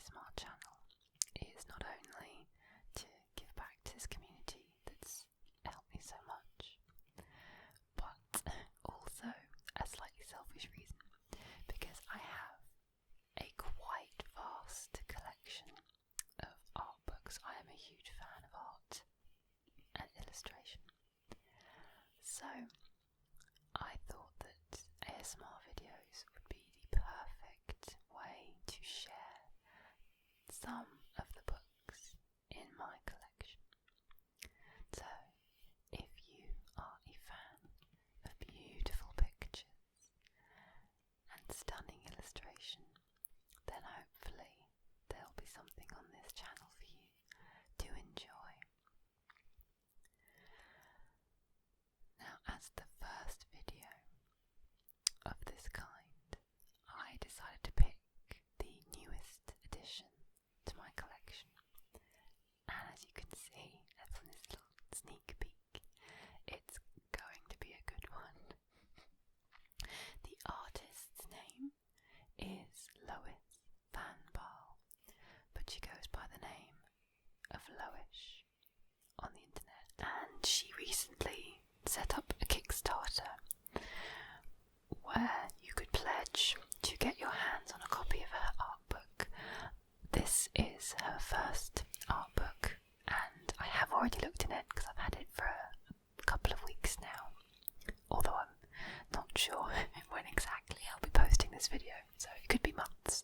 ASMR channel is not only to give back to this community that's helped me so much, but also a slightly selfish reason, because I have a quite vast collection of art books. I am a huge fan of art and illustration, so I thought that ASMR videos would be the perfect way to share some of the books in my collection. So, if you are a fan of beautiful pictures and stunning illustration, then hopefully there'll be something on this channel for you to enjoy. Now, as the first video of this kind, I decided to pick the newest addition to my collection, and as you can see from this little sneak peek, it's going to be a good one. The artist's name is Lois Van Baarle, but she goes by the name of Loish on the internet, and she recently set up a Kickstarter where you could pledge to get your hands on a copy of her art book. This is her first art book, and I have already looked in it because I've had it for a couple of weeks now, although I'm not sure when exactly I'll be posting this video, so it could be months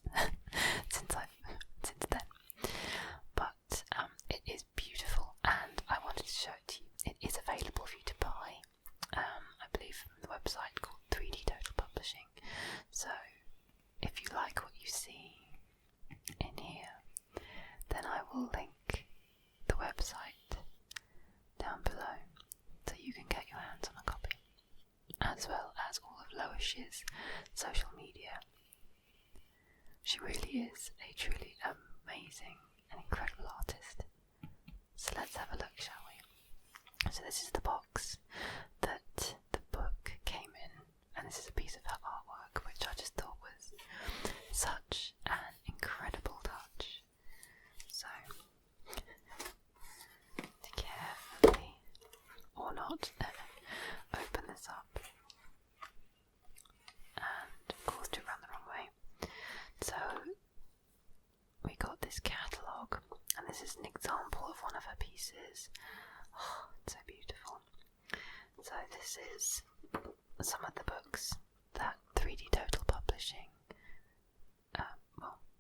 since then. But it is beautiful, and I wanted to show it to you. It is available for you to buy, I believe from the website called 3D Total Publishing. So if you like what you see in here, then I will link the website down below so you can get your hands on a copy, as well as all of Loish's social media. She really is a truly amazing and incredible artist. So let's have a look, shall we? So this is the box that the book came in, and this is a piece of her artwork, which I just thought was such an incredible touch. So, to carefully, or not, open this up, and of course do it around the wrong way. So we got this catalogue, and this is an example of one of her pieces. Oh, it's so beautiful. So this is some of the books that 3D Total Publishing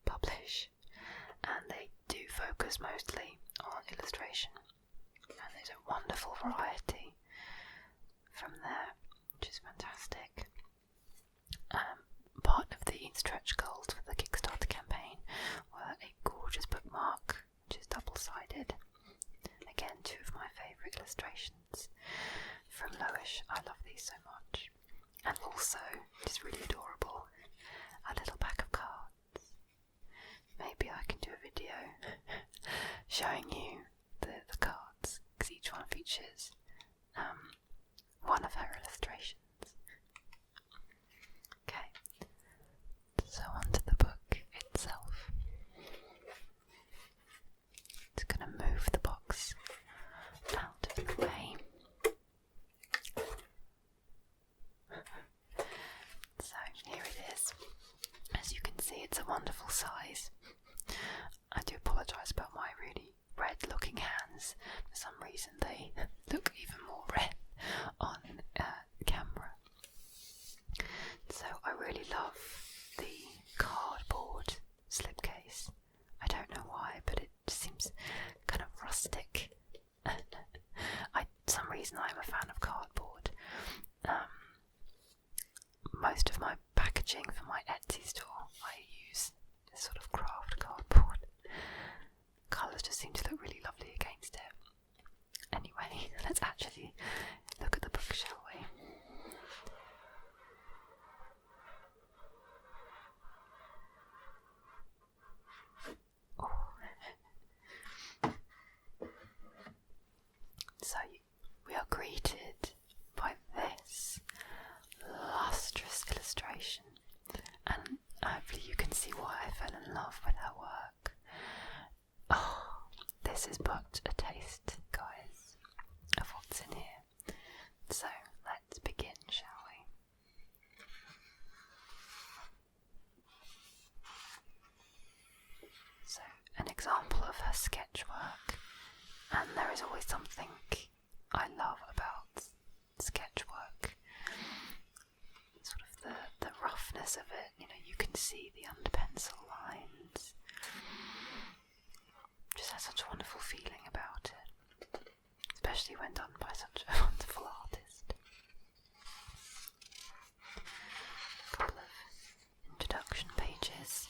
publish, and they do focus mostly on illustration, and there's a wonderful variety from there, which is fantastic. Part of the stretch goals for the Kickstarter campaign were a gorgeous bookmark, which is double-sided. Again, two of my favourite illustrations from Loish. I love these so much. And also, just really adorable, a little pack of cards. Maybe I can do a video showing you the cards, because each one features one of her illustrations. Okay, so onto the book itself. Just going to move the box out of the way. So here it is. As you can see, it's a wonderful size. I do apologise about my really red looking hands. For some reason they look even more red on camera. So I really love the cardboard slipcase. I don't know why, but it just seems kind of rustic. For some reason I'm a fan of cardboard. Most of my packaging for my Etsy store, I use this sort of craft cardboard. Colours just seem to look really lovely against it. Anyway, let's actually look at the book, shall we? So we are greeted this is but a taste, guys, of what's in here. So let's begin, shall we? So, an example of her sketch work, and there is always something I love about sketch work. Sort of the roughness of it, you can see the under pencil lines. Just has such a wonderful feeling about it, especially when done by such a wonderful artist. A couple of introduction pages.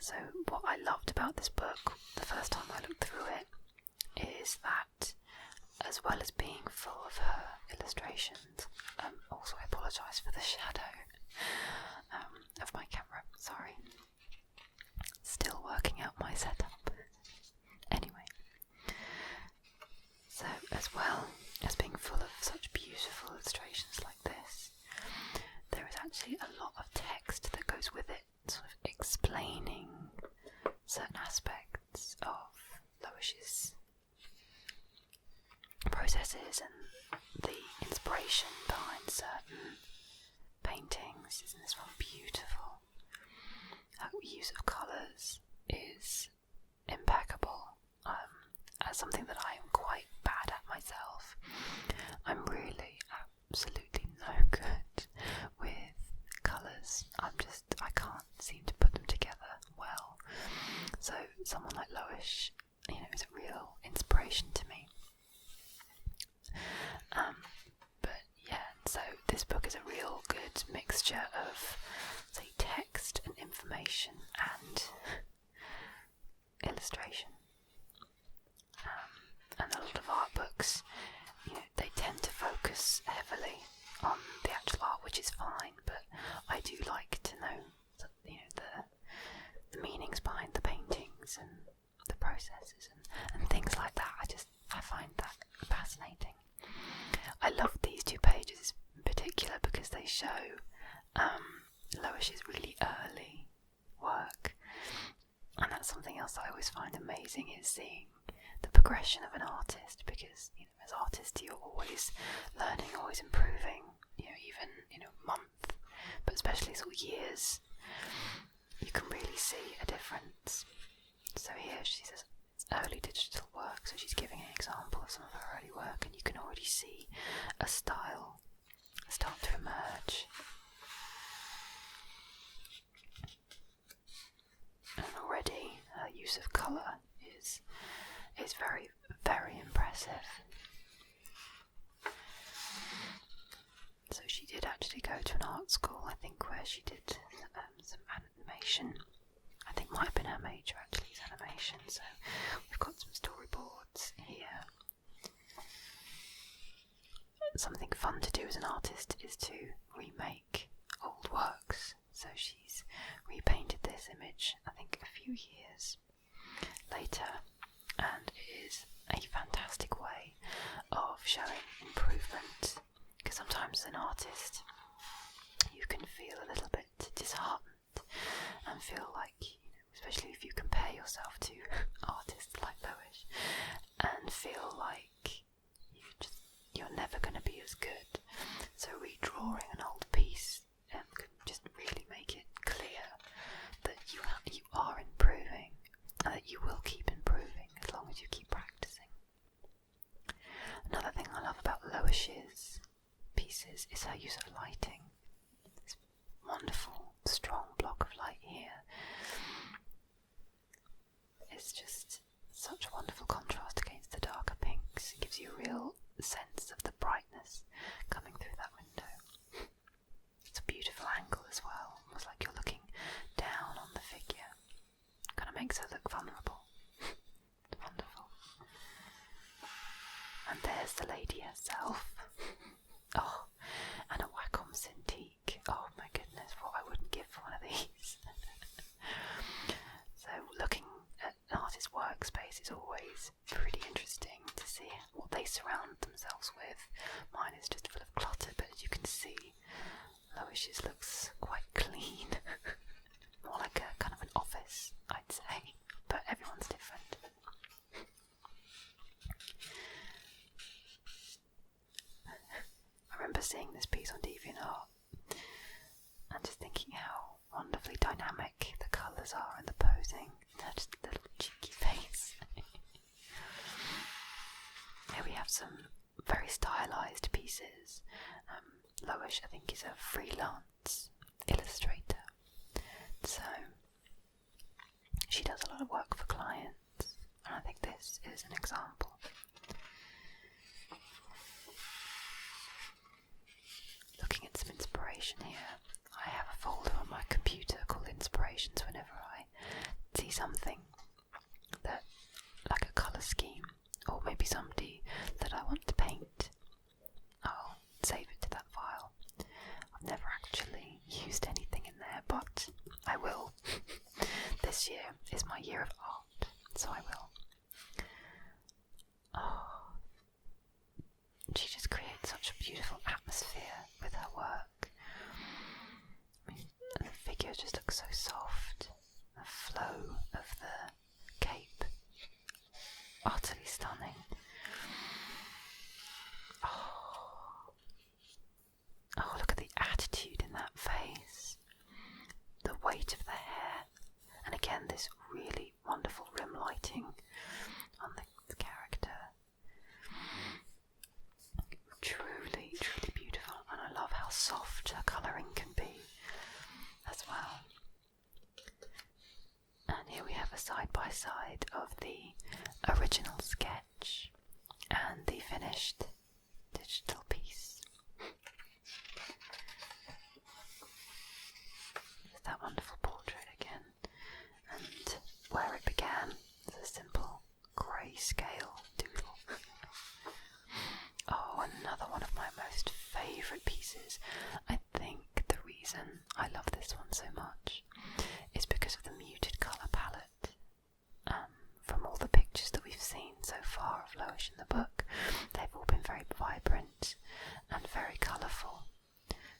So what I loved about this book the first time I looked through it is that, as well as being full of her illustrations, also I apologise for the shadow of my camera, sorry. Still working out my setup. Anyway, so as well as being full of such beautiful illustrations like this, there is actually a lot of text that goes with it, sort of explaining certain aspects of Loish's processes and the inspiration behind certain paintings. Isn't this one beautiful? Her use of colours is impeccable. As something that I am quite bad at myself, I'm really absolutely no good with colours. I can't seem to put them together well. So someone like Loish, is a real inspiration to me. But yeah, so this book is a real good mixture of, say, text and information and illustration. And a lot of art books, they tend to focus heavily on the actual art, which is fine, but I do like to know, the meanings behind the paintings and the processes and things like that. I find that fascinating. I love these two pages in particular because they show Loish's really early work, and that's something else I always find amazing, is seeing the progression of an artist, because as artists you're always learning, always improving, even month, but especially sort of years, you can really see a difference. So here she says it's early digital work, so she's giving an example of some of her early work, and you can already see a style start to emerge. And already her use of colour is very, very impressive. So she did actually go to an art school, I think, where she did some animation. I think might have been her major actually, is animation. So we've got some storyboards here. Something fun to do as an artist is to remake old works. So she's repainted this image, I think, a few years later, and it is a fantastic way of showing improvement, because sometimes as an artist you can feel a little bit disheartened and feel like, especially if you compare yourself to artists like Loish, and feel like you're never going to be as good. So redrawing an old piece can just really make it clear that you are improving, and that you will keep improving as long as you keep practicing. Another thing I love about Loish's pieces is her use of lighting. This wonderful, strong block of light here is just such a wonderful contrast against the darker pinks. It gives you a real sense of the brightness coming through that window. It's a beautiful angle as well, almost like you're looking down on the figure. Kind of makes her look vulnerable. It's wonderful. And there's the lady herself. Oh, and a Wacom Cintiq. Oh my goodness, what I wouldn't give for one of these. So looking at an artist's workspace is always pretty interesting to see what they surround themselves with. Mine is just full of clutter, but as you can see, Loish's looks quite clean. More like a kind of an office, I'd say. seeing this piece on DeviantArt and just thinking how wonderfully dynamic the colours are and the posing. Just a little cheeky face. Here we have some very stylised pieces. Loish, I think, is a freelance illustrator, so she does a lot of work for clients, and I think this is an example. Looking at some inspiration here, I have a folder on my computer called Inspirations. Whenever I see something that, like a colour scheme, or maybe somebody that I want to paint, I'll save it to that file. I've never actually used anything in there, but I will. This year is my year of art, so I will. Oh, she just creates such a beautiful atmosphere with her work. I mean, the figure just looks so soft. The flow of the cape, utterly stunning. Oh, look at the attitude in that face, the weight of the hair, and again this really wonderful rim lighting on the character. Truly, truly beautiful, and I love how soft her colouring can be as well. And here we have a side-by-side of the original sketch and the finished digital piece. There's that wonderful portrait again, and where it began as a simple grey-scale doodle. Oh, another one of my most favourite pieces. I think the reason I love this one so much is because of the muted colour palette. From all the pictures that we've seen so far of Loish in the book, they've all been very vibrant and very colourful,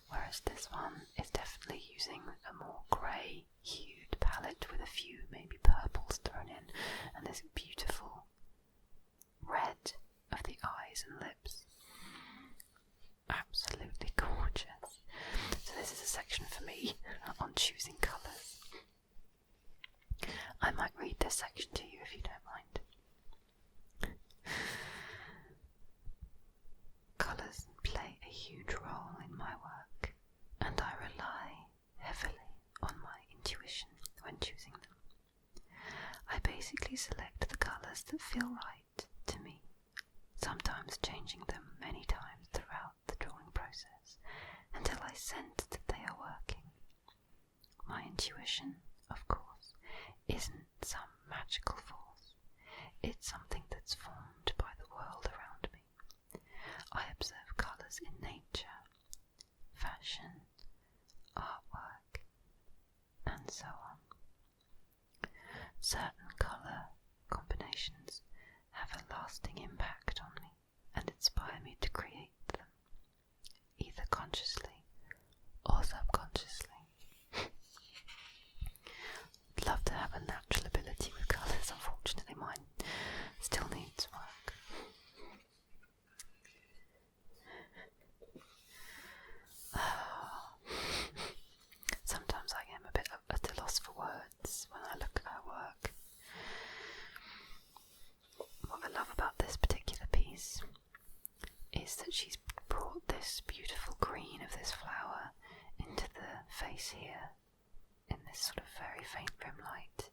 whereas this one is definitely using a more grey hued palette with a few maybe purples thrown in, and this beautiful red of the eyes and lips. Absolutely gorgeous. So this is a section for me on choosing colours. I might read this section to you if you don't mind. Colours play a huge role in my work, and I rely heavily on my intuition when choosing them. I basically select the colours that feel right to me, sometimes changing them many times throughout the drawing process until I sense that they are working. My intuition, of course, isn't some magical force. It's something that's formed by the world around me. I observe colours in nature, fashion, artwork, and so on. Certain colour combinations have a lasting impact on me and inspire me to create them, either consciously or subconsciously. I'd love to have a natural ability with colours. Unfortunately, mine still needs work. Sometimes I am a bit at a loss for words when I look at her work. What I love about this particular piece is that she's brought this beautiful green of this flower into the face here in this sort of very faint rim light,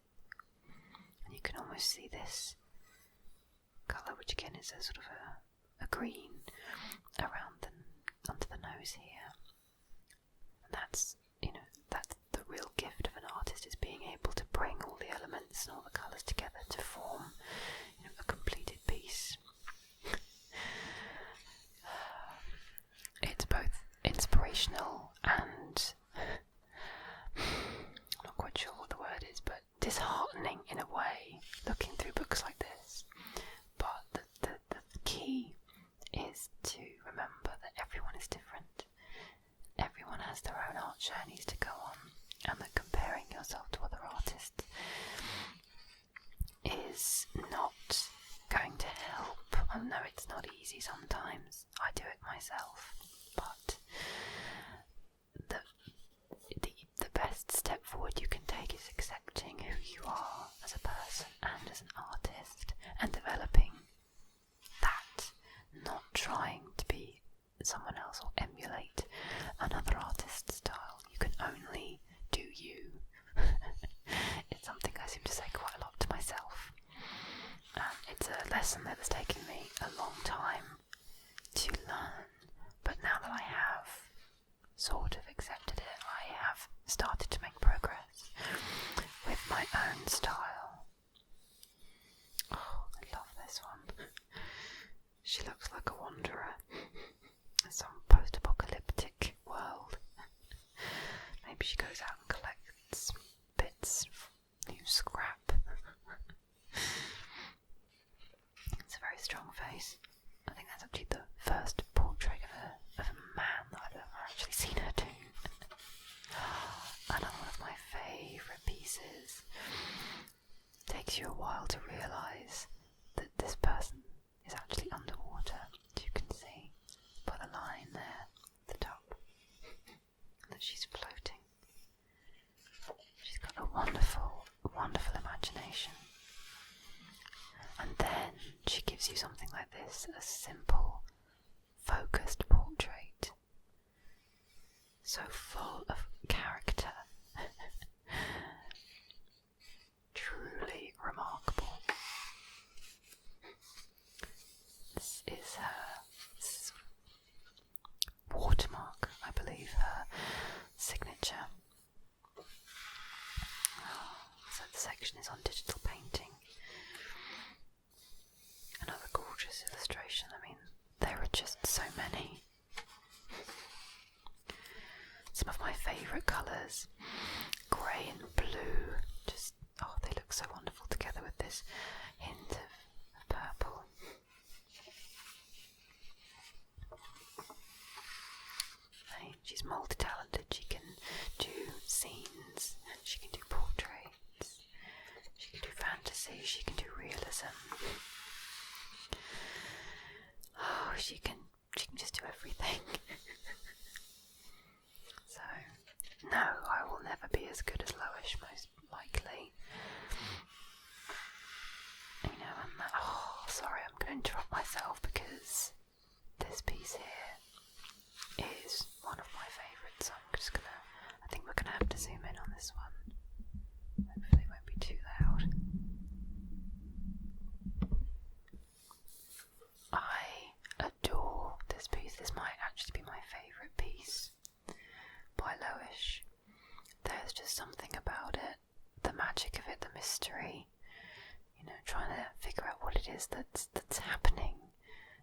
and you can almost see this colour, which again is a sort of a green around onto the nose here. And that's the real gift of an artist, is being able to bring all the elements and all the colours together to form a completed piece. It's both inspirational and I'm not quite sure what the word is, but disheartening in a way, looking through books like this. But the key is to remember that everyone is different. Everyone has their own art journeys to go on, and that comparing yourself to other artists is not going to help. I know it's not easy sometimes. I do it myself, but lesson that has taken me a long time to learn, but now that I have sort of accepted it, I have started to make progress with my own style. Oh, I love this one. She looks like a wanderer in some post-apocalyptic world. Maybe she goes out and collects bits of new scrap. It's a very strong face. I think that's actually the first portrait of a man that I've ever actually seen her do. Another one of my favourite pieces. Takes you a while to realise that this person is actually underwater. As you can see by the line there at the top, that she's floating. She's got a wonderful, wonderful imagination. And then she gives you something like this, a simple, focused portrait. So full of character. Truly remarkable. This is her watermark, I believe, her signature. So the section is on digital painting. Another gorgeous illustration. I mean, there are just so many. Some of my favourite colours, grey and blue, just, oh, they look so wonderful together with this hint of purple. She's multi-talented. She can do scenes, she can do portraits, she can do fantasy, she can do realism. Oh, she can just do everything. So, no, I will never be as good as Loish, most likely. You know, and that, oh, sorry, I'm going to interrupt myself because this piece here is one of my favourites. So I'm just gonna, I think we're gonna have to zoom in on this one. Hopefully it won't be too loud. I adore this piece. This might actually be my favourite piece by Loish. There's just something about it, the magic of it, the mystery, you know, trying to figure out what it is that's happening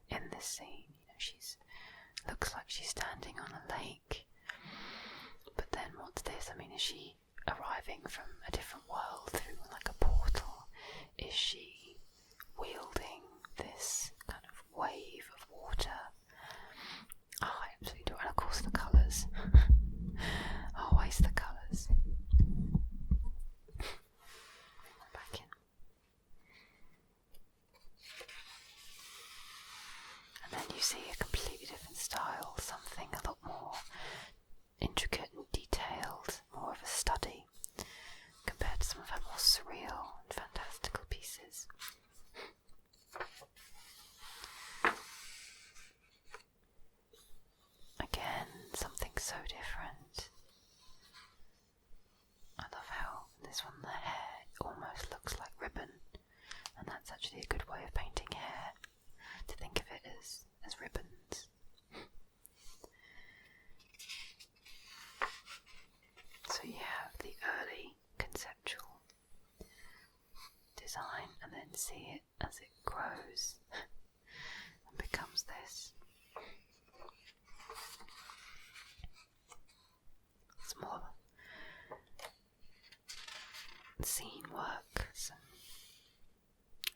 in this scene. You know, she's looks like she's standing on a lake, but then what's this? I mean, is she arriving from a different world through like a portal? Is she wielding this kind of wave of water? Oh, I absolutely do. And of course the colours. Always the colours. Back in. And then you see a completely different style, something a lot more intricate and detailed, more of a study, compared to some of her more surreal and fantastical pieces. Again, something so different. I love how this one, the hair almost looks like ribbon, and that's actually a good way of painting hair, to think of it as ribbons. So you have the early conceptual design, and then see it as it grows and becomes this. It's more scene work, some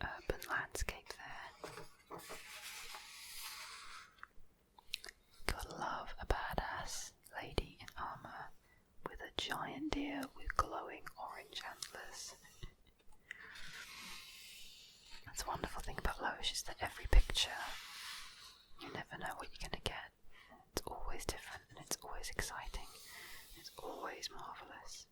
urban landscape there. Gotta love a badass lady in armour with a giant deer with glowing orange antlers. That's the wonderful thing about Loish, is that every picture, you never know what you're going to get. It's always different, and it's always exciting. It's always marvellous.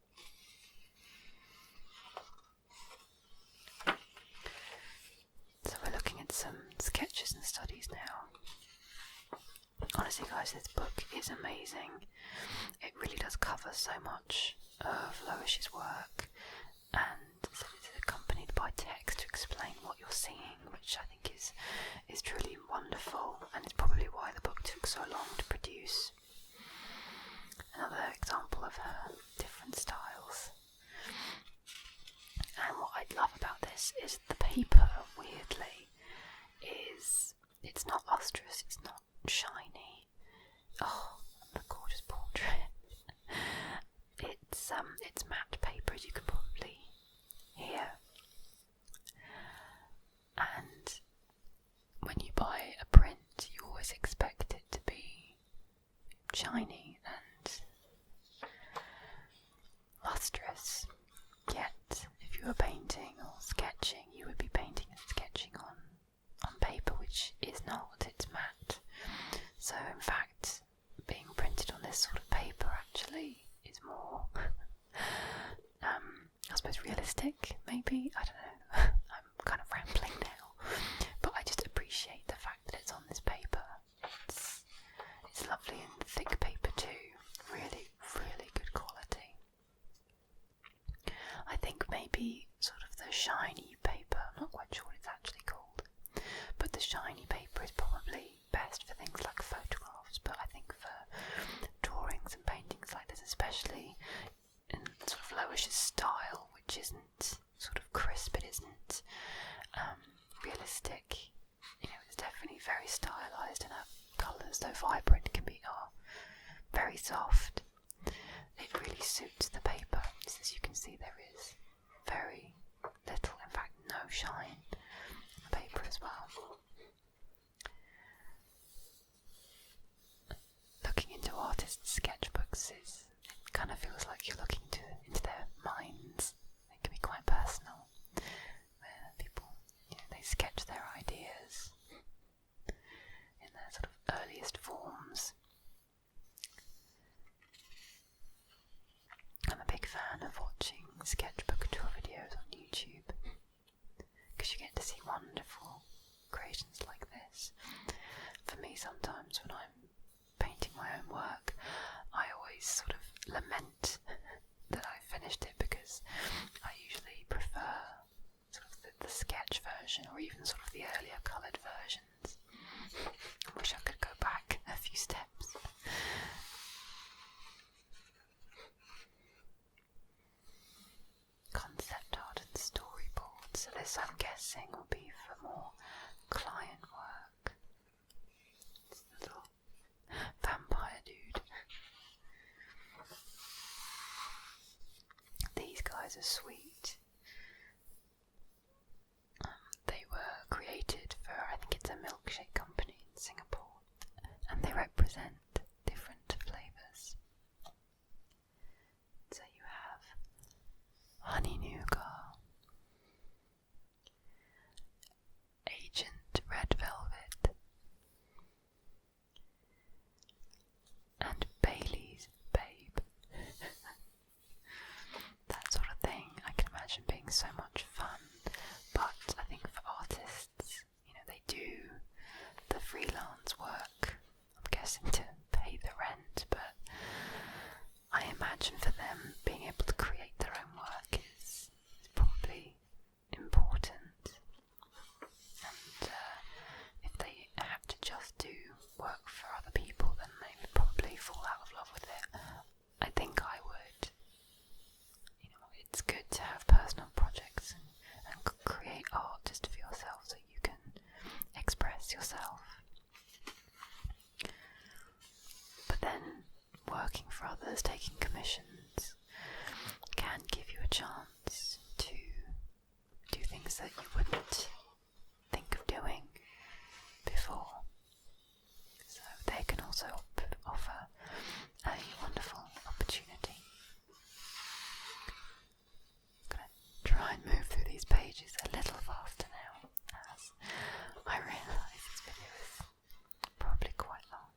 So we're looking at some sketches and studies now. Honestly guys, this book is amazing. It really does cover so much of Loish's work, and so it's accompanied by text to explain what you're singing, which I think is truly wonderful, and it's probably why the book took so long to produce. Another example of her different styles. And what I love about this is the paper, weirdly, it's not lustrous, it's not shiny. Oh, the gorgeous portrait. It's matte paper, as you can probably hear. And when you buy a print, you always expect it to be shiny and lustrous. Yet, if you were painting or sketching, you would be painting and sketching on paper, which is not, it's matte. So, in fact, being printed on this sort of paper actually is more, I suppose, realistic, maybe? I don't know. I'm kind of rambling now. But I just appreciate the fact that it's on this paper. It's lovely and thick paper too. Really, really good quality. I think maybe sort of the shiny paper, I'm not quite sure what it's actually called, but the shiny paper is probably best for things like photographs, but I think for drawings and paintings like this, especially in sort of Loish's style, which isn't sort of crisp, it isn't realistic, it's definitely very stylized, and her colours, though vibrant, are very soft. It really suits the paper. As you can see, there is very little, in fact no shine on the paper as well. Looking into artists' sketchbooks it kind of feels like you're looking into their minds. It can be quite personal, where people, they sketch their ideas in their sort of earliest forms. I'm a big fan of watching sketchbook tour videos on YouTube, because you get to see wonderful creations like this. For me, sometimes when I'm painting my own work, I always sort of lament that I finished it, because I usually prefer sort of the sketch version, or even sort of the earlier coloured versions. I wish I could go back a few steps. Concept art and storyboards. So this, I'm guessing, will be for more client work. It's the little vampire dude. These guys are sweet. They were created for, I think it's a milkshake company in Singapore, and they represent different flavours. So you have honey nougat, agent red velvet, and Bailey's babe. That sort of thing I can imagine being so much fun, but I think for artists, they do the freelance work, I'm guessing, to pay the rent, but I imagine for them being able to create their own work is probably important. And if they have to just do work for other people, then they would probably fall out of love with it. I think I would. It's good to have personal projects and create art just for yourself, so you can express yourself. But then working for others, taking commissions, can give you a chance to do things that you wouldn't think of doing before. So they can also offer a wonderful opportunity. I'm going to try and move through these pages a little faster now, as I realise this video is probably quite long.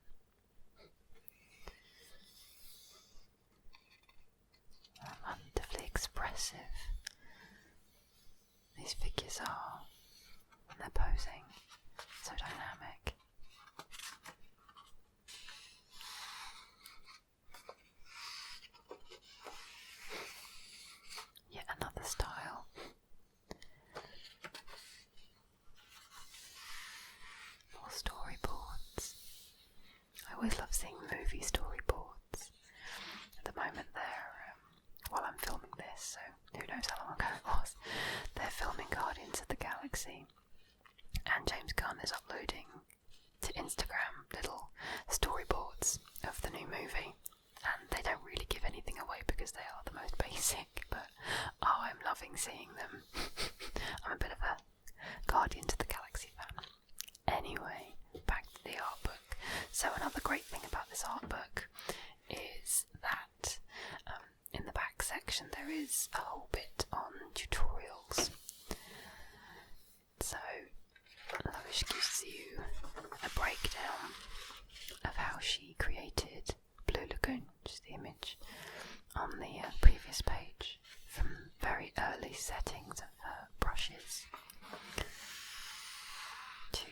Wonderfully expressive these figures are when they're posing, so dynamic. Yet another style. galaxy. And James Gunn is uploading to Instagram little storyboards of the new movie. And they don't really give anything away because they are the most basic, but I'm loving seeing them. I'm a bit of a Guardians of the Galaxy fan. Anyway, back to the art book. So another great thing about this art book is that in the back section there is a whole bit on tutorials. So Loish gives you a breakdown of how she created Blue Lagoon, which is the image on the previous page, from very early settings of her brushes to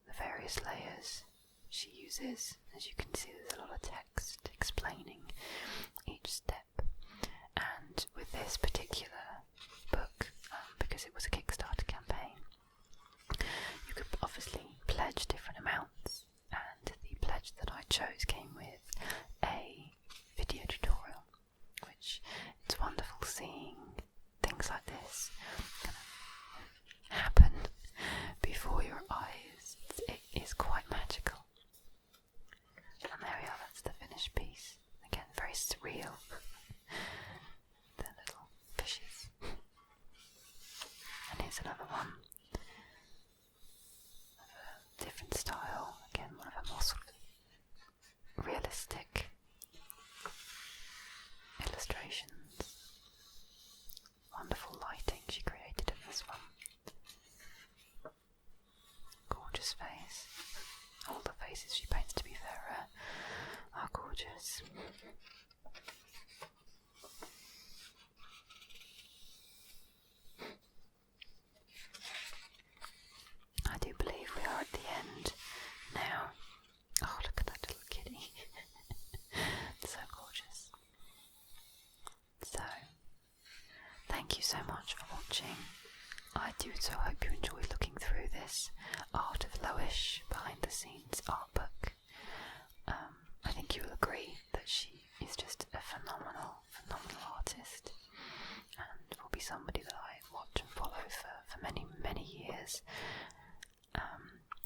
the various layers she uses. As you can see, there's a lot of text explaining each step. And with this particular book, because it was a Kickstarter campaign, you could obviously pledge different amounts, and the pledge that I chose came with a video tutorial, which it's wonderful seeing things like this kind of happen before your eyes. It is quite magical. And there we are, that's the finished piece. Again, very surreal. The little fishes. And here's another one of a different style. Again, one of a more sort of realistic illustrations. Wonderful lighting she created in this one. Gorgeous face. All the faces she paints, to be fair, are gorgeous. I do believe we are at the end now. Oh, look at that little kitty. So gorgeous. So, thank you so much for watching. I do so hope you enjoyed looking through this Art of Loish behind the scenes art book. I think you will agree that she is just a phenomenal artist, and will be somebody that I watch and follow for many, many years.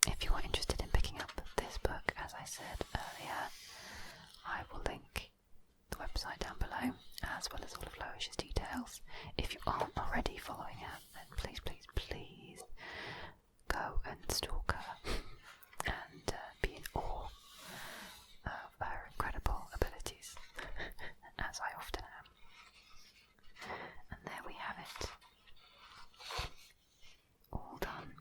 If you are interested in picking up this book, as I said earlier, I will link the website down below, as well as all of Loish's details. If you aren't already following her, then please, please, please go and stalk her and be in awe of her incredible abilities, as I often am. And there we have it, all done.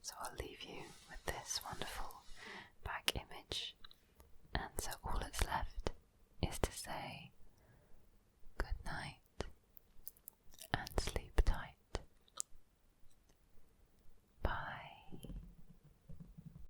So I'll leave you with this wonderful back image